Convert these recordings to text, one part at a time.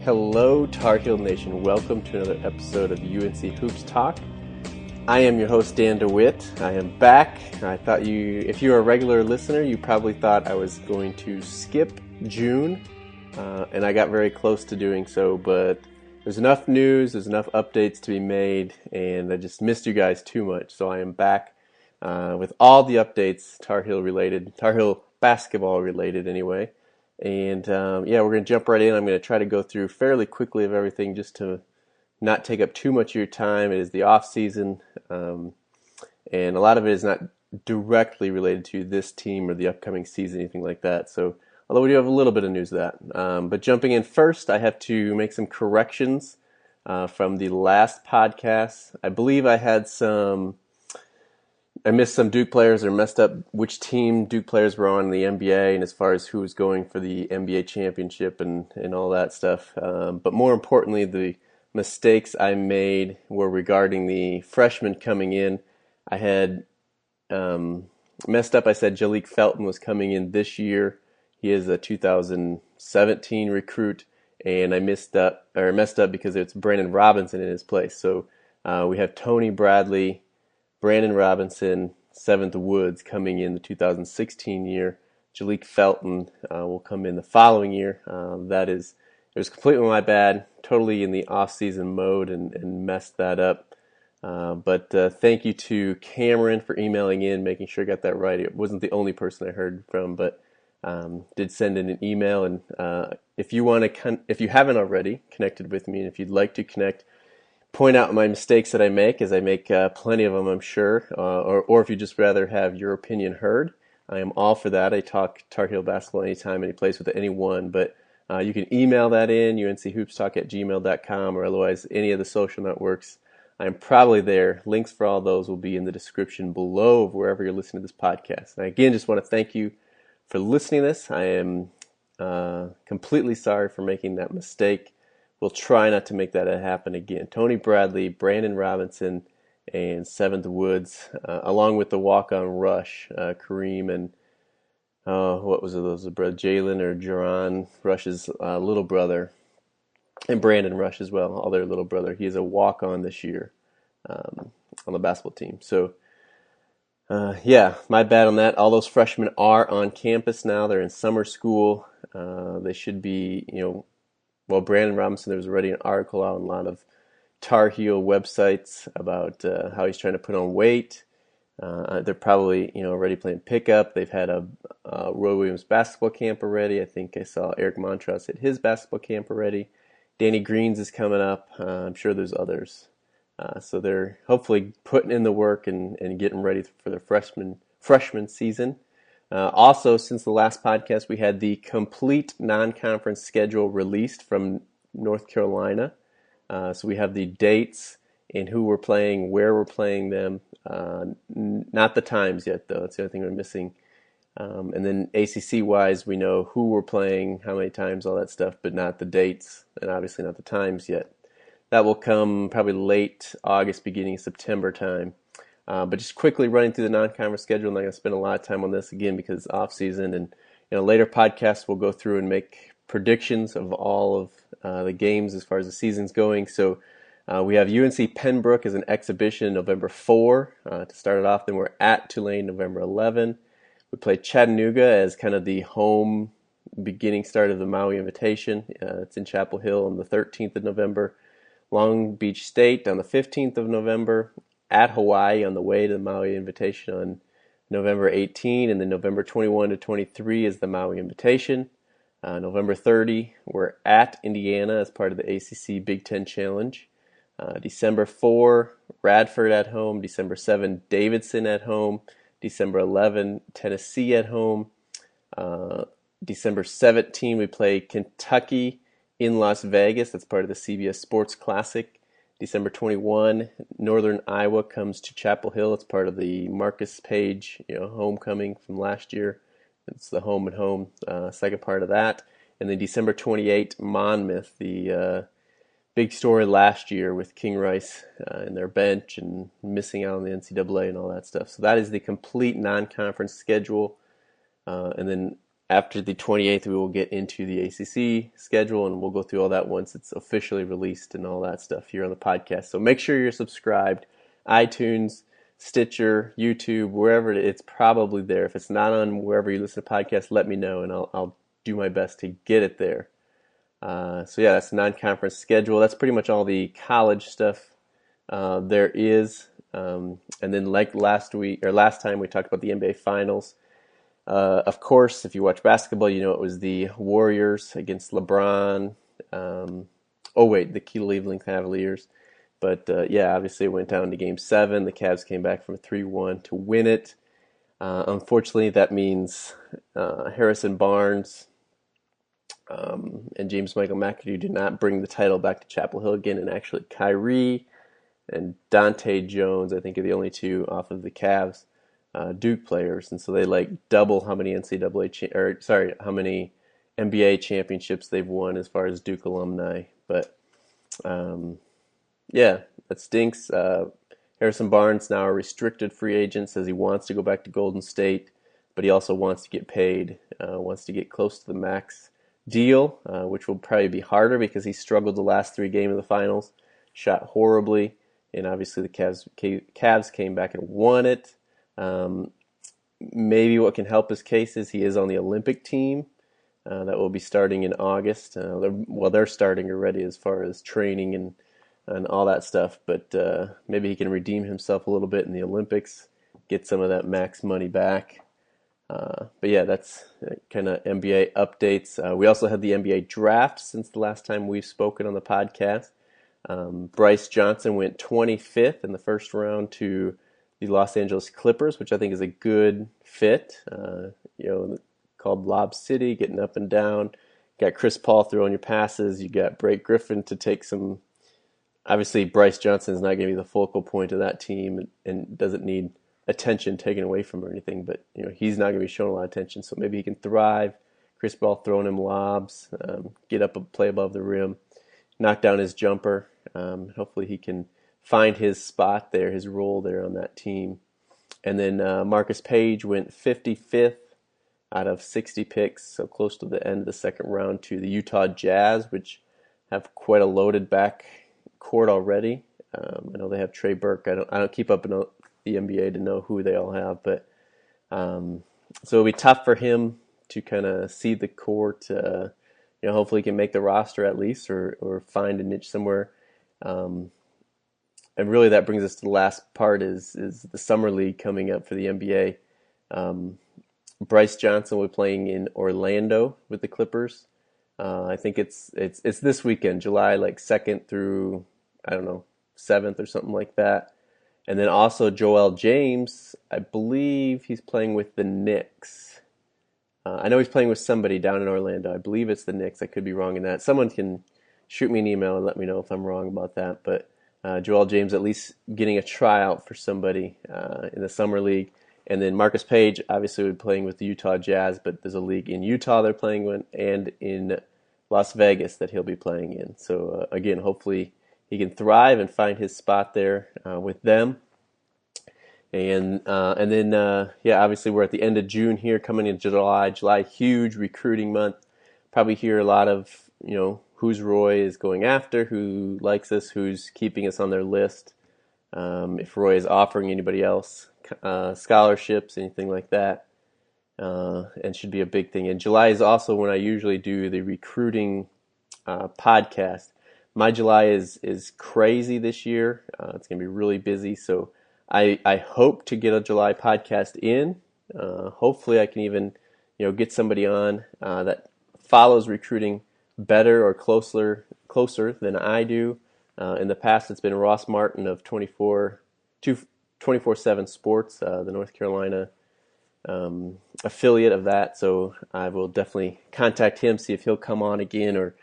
Hello, Tar Heel Nation. Welcome to another episode of UNC Hoops Talk. I am your host, Dan DeWitt. I am back. If you're a regular listener, you probably thought I was going to skip June, and I got very close to doing so, but there's enough news, there's enough updates to be made, and I just missed you guys too much. So I am back with all the updates, Tar Heel basketball related anyway. And we're going to jump right in. I'm going to try to go through fairly quickly of everything just to not take up too much of your time. It is the off season, and a lot of it is not directly related to this team or the upcoming season, anything like that. So, although we do have a little bit of news of that. But jumping in first, I have to make some corrections from the last podcast. I believe I missed some Duke players or messed up which team Duke players were on in the NBA and as far as who was going for the NBA championship and all that stuff. But more importantly, the mistakes I made were regarding the freshmen coming in. I had messed up. I said Jalik Felton was coming in this year. He is a 2017 recruit, and I messed up because it's Brandon Robinson in his place. So we have Tony Bradley, Brandon Robinson, Seventh Woods coming in the 2016 year. Jalik Felton will come in the following year. It was completely my bad, totally in the off-season mode and messed that up. But thank you to Cameron for emailing in, making sure I got that right. It wasn't the only person I heard from, but did send in an email. And if you haven't already connected with me, and if you'd like to connect, point out my mistakes that I make, as I make plenty of them, I'm sure, or if you just rather have your opinion heard, I am all for that. I talk Tar Heel basketball anytime, any place with anyone, but you can email that in, unchoopstalk@gmail.com, or otherwise any of the social networks. I'm probably there. Links for all those will be in the description below of wherever you're listening to this podcast. And I again just want to thank you for listening to this. I am completely sorry for making that mistake. We'll try not to make that happen again. Tony Bradley, Brandon Robinson, and Seventh Woods, along with the walk-on Rush, Kareem and what was it? Those brother Jalen or Jaron Rush's little brother, and Brandon Rush as well, all their little brother. He is a walk-on this year on the basketball team. So, my bad on that. All those freshmen are on campus now. They're in summer school. They should be, Brandon Robinson, there was already an article out on a lot of Tar Heel websites about how he's trying to put on weight. They're probably, already playing pickup. They've had a Roy Williams basketball camp already. I think I saw Eric Montross at his basketball camp already. Danny Green's is coming up. I'm sure there's others. So they're hopefully putting in the work and getting ready for their freshman season. Also, since the last podcast, we had the complete non-conference schedule released from North Carolina. So we have the dates and who we're playing, where we're playing them. Not the times yet, though. That's the other thing we're missing. And then ACC-wise, we know who we're playing, how many times, all that stuff, but not the dates and obviously not the times yet. That will come probably late August, beginning September time. But just quickly running through the non-conference schedule, I'm not going to spend a lot of time on this again because it's off-season. And later podcasts we'll go through and make predictions of all of the games as far as the season's going. So we have UNC Pembroke as an exhibition November 4 to start it off. Then we're at Tulane November 11. We play Chattanooga as kind of the home beginning start of the Maui Invitation. It's in Chapel Hill on the 13th of November. Long Beach State on the 15th of November. At Hawaii on the way to the Maui Invitation on November 18, and then November 21 to 23 is the Maui Invitation. November 30, we're at Indiana as part of the ACC Big Ten Challenge. December 4, Radford at home. December 7, Davidson at home. December 11, Tennessee at home. December 17, we play Kentucky in Las Vegas. That's part of the CBS Sports Classic. December 21, Northern Iowa comes to Chapel Hill. It's part of the Marcus Page, homecoming from last year. It's the home and home, second part of that. And then December 28, Monmouth, the big story last year with King Rice and their bench and missing out on the NCAA and all that stuff. So that is the complete non-conference schedule. And then after the 28th, we will get into the ACC schedule, and we'll go through all that once it's officially released and all that stuff here on the podcast. So make sure you're subscribed. iTunes, Stitcher, YouTube, wherever it's probably there. If it's not on wherever you listen to podcasts, let me know, and I'll do my best to get it there. So yeah, that's the non-conference schedule. That's pretty much all the college stuff there is. And then like last time we talked about the NBA Finals. Of course, if you watch basketball, you know it was the Warriors against LeBron. The Cleveland Cavaliers. But yeah, obviously it went down to Game 7. The Cavs came back from a 3-1 to win it. Unfortunately, that means Harrison Barnes and James Michael McAdoo did not bring the title back to Chapel Hill again, and actually Kyrie and Dante Jones, I think, are the only two off of the Cavs Duke players, and so they double how many how many NBA championships they've won as far as Duke alumni. But yeah, that stinks. Harrison Barnes now a restricted free agent, says he wants to go back to Golden State, but he also wants to get paid, wants to get close to the max deal, which will probably be harder because he struggled the last 3 games of the finals, shot horribly, and obviously the Cavs came back and won it. Maybe what can help his case is he is on the Olympic team that will be starting in August. They're starting already as far as training and all that stuff, but maybe he can redeem himself a little bit in the Olympics, get some of that max money back. But yeah, that's kind of NBA updates. We also had the NBA draft since the last time we've spoken on the podcast. Bryce Johnson went 25th in the first round to the Los Angeles Clippers, which I think is a good fit. Called Lob City, getting up and down. Got Chris Paul throwing your passes. You got Blake Griffin to take some. Obviously, Bryce Johnson is not going to be the focal point of that team and doesn't need attention taken away from him or anything. But he's not going to be showing a lot of attention, so maybe he can thrive. Chris Paul throwing him lobs, get up and play above the rim, knock down his jumper. Hopefully, he can find his spot there, his role there on that team. And then Marcus Page went 55th out of 60 picks, so close to the end of the second round, to the Utah Jazz, which have quite a loaded back court already. I know they have Trey Burke. I don't keep up in the NBA to know who they all have, but so it'll be tough for him to kind of see the court. Hopefully he can make the roster at least, or find a niche somewhere. And really, that brings us to the last part: is the summer league coming up for the NBA. Bryce Johnson will be playing in Orlando with the Clippers. I think it's this weekend, July 2nd through 7th or something like that. And then also Joel James, I believe he's playing with the Knicks. I know he's playing with somebody down in Orlando. I believe it's the Knicks. I could be wrong in that. Someone can shoot me an email and let me know if I'm wrong about that. But Joel James at least getting a tryout for somebody in the summer league. And then Marcus Page obviously will be playing with the Utah Jazz, but there's a league in Utah they're playing in, and in Las Vegas that he'll be playing in. So again, hopefully he can thrive and find his spot there with them. And then obviously we're at the end of June here, coming into July. July, huge recruiting month. Probably hear a lot of who's Roy is going after, who likes us, who's keeping us on their list. If Roy is offering anybody else scholarships, anything like that, and should be a big thing. And July is also when I usually do the recruiting podcast. My July is crazy this year. It's going to be really busy, so I hope to get a July podcast in. Hopefully I can even get somebody on that follows recruiting better or closer than I do. In the past, it's been Ross Martin of 24/7 Sports, the North Carolina affiliate of that. So I will definitely contact him, see if he'll come on again, or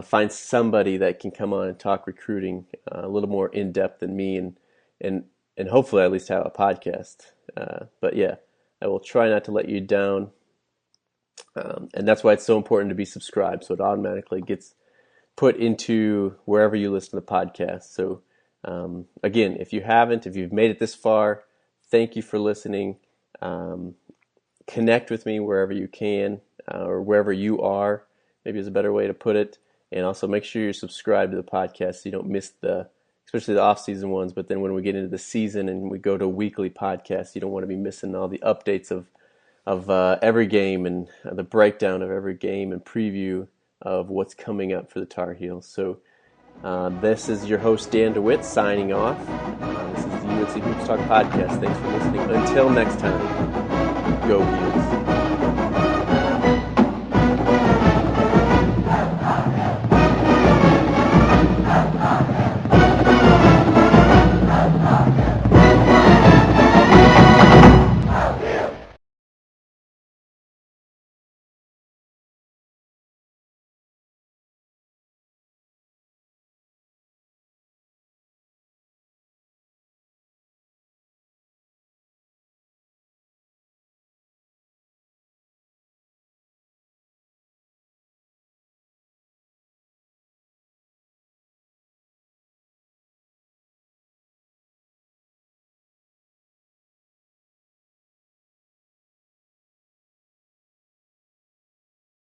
find somebody that can come on and talk recruiting a little more in depth than me, and hopefully at least have a podcast. But yeah, I will try not to let you down. And that's why it's so important to be subscribed, so it automatically gets put into wherever you listen to the podcast. So again, if you've made it this far, thank you for listening. Connect with me wherever you can. or wherever you are, maybe is a better way to put it. And also make sure you're subscribed to the podcast so you don't miss especially the off-season ones. But then when we get into the season and we go to weekly podcasts, you don't want to be missing all the updates of every game and the breakdown of every game and preview of what's coming up for the Tar Heels. So this is your host, Dan DeWitt, signing off. This is the UNC Hoops Talk podcast. Thanks for listening. Until next time, go Heels.